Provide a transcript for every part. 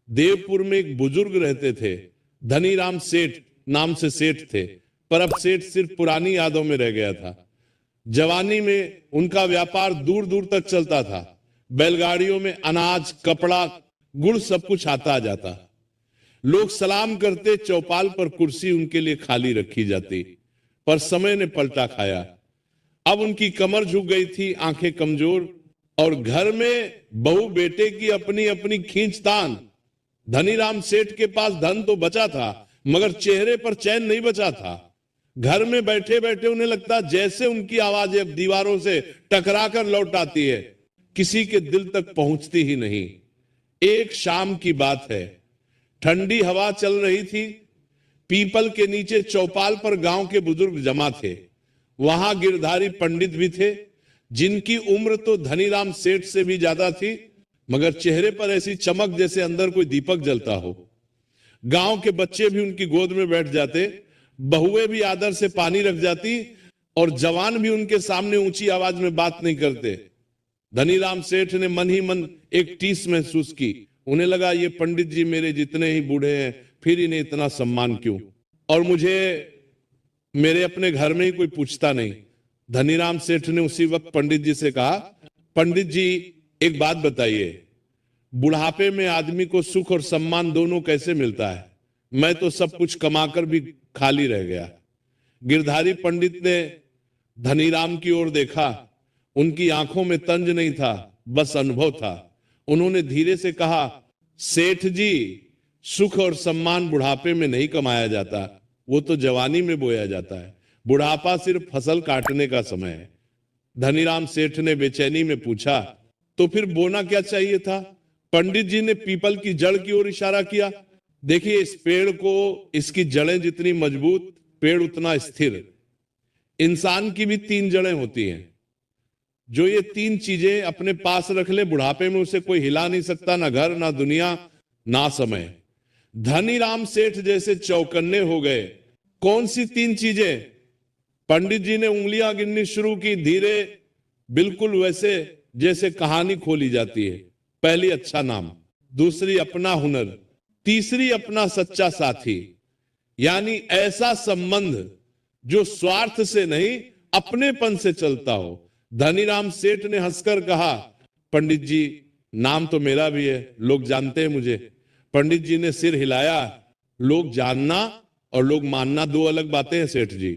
देवपुर में एक बुजुर्ग रहते थे, धनीराम सेठ नाम से सेठ थे, पर अब सेठ सिर्फ पुरानी यादों में रह गया था। जवानी में उनका व्यापार दूर दूर तक चलता था। बैलगाड़ियों में अनाज, कपड़ा, गुड़ सब कुछ आता जाता। लोग सलाम करते, चौपाल पर कुर्सी उनके लिए खाली रखी जाती। पर समय ने पलटा खाया। अब उनकी कमर झुक गई थी, आंखें कमजोर, और घर में बहू बेटे की अपनी अपनी खींचतान। धनीराम सेठ के पास धन तो बचा था, मगर चेहरे पर चैन नहीं बचा था। घर में बैठे बैठे उन्हें लगता जैसे उनकी आवाज अब दीवारों से टकराकर लौट आती है, किसी के दिल तक पहुंचती ही नहीं। एक शाम की बात है, ठंडी हवा चल रही थी। पीपल के नीचे चौपाल पर गांव के बुजुर्ग जमा थे। वहां गिरधारी पंडित भी थे, जिनकी उम्र तो धनीराम सेठ से भी ज्यादा थी, मगर चेहरे पर ऐसी चमक जैसे अंदर कोई दीपक जलता हो। गांव के बच्चे भी उनकी गोद में बैठ जाते, बहुएं भी आदर से पानी रख जाती, और जवान भी उनके सामने ऊंची आवाज में बात नहीं करते। धनीराम सेठ ने मन ही मन एक टीस महसूस की। उन्हें लगा ये पंडित जी मेरे जितने ही बूढ़े हैं, फिर इन्हें इतना सम्मान क्यों, और मुझे मेरे अपने घर में ही कोई पूछता नहीं। धनीराम सेठ ने उसी वक्त पंडित जी से कहा, पंडित जी एक बात बताइए, बुढ़ापे में आदमी को सुख और सम्मान दोनों कैसे मिलता है? मैं तो सब कुछ कमाकर भी खाली रह गया। गिरधारी पंडित ने धनीराम की ओर देखा। उनकी आंखों में तंज नहीं था, बस अनुभव था। उन्होंने धीरे से कहा, सेठ जी, सुख और सम्मान बुढ़ापे में नहीं कमाया जाता, वो तो जवानी में बोया जाता है। बुढ़ापा सिर्फ फसल काटने का समय है। धनीराम सेठ ने बेचैनी में पूछा, तो फिर बोना क्या चाहिए था? पंडित जी ने पीपल की जड़ की ओर इशारा किया। देखिए, इस पेड़ को, इसकी जड़ें जितनी मजबूत, पेड़ उतना स्थिर। इंसान की भी 3 जड़ें होती हैं। जो ये 3 चीजें अपने पास रख ले, बुढ़ापे में उसे कोई हिला नहीं सकता, ना घर, ना दुनिया, ना समय। धनीराम सेठ जैसे चौकन्ने हो गए। कौन सी 3 चीजें? पंडित जी ने उंगलियां गिननी शुरू की, धीरे, बिल्कुल वैसे जैसे कहानी खोली जाती है। पहली, अच्छा नाम। दूसरी, अपना हुनर। तीसरी, अपना सच्चा साथी। यानी ऐसा संबंध जो स्वार्थ से नहीं, अपनेपन से चलता हो। धनीराम सेठ ने हंसकर कहा, पंडित जी, नाम तो मेरा भी है, लोग जानते हैं मुझे। पंडित जी ने सिर हिलाया। लोग जानना और लोग मानना 2 अलग बातें हैं सेठ जी।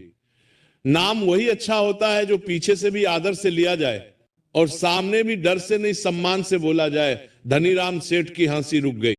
नाम वही अच्छा होता है जो पीछे से भी आदर से लिया जाए और सामने भी डर से नहीं, सम्मान से बोला जाए। धनीराम सेठ की हंसी रुक गई।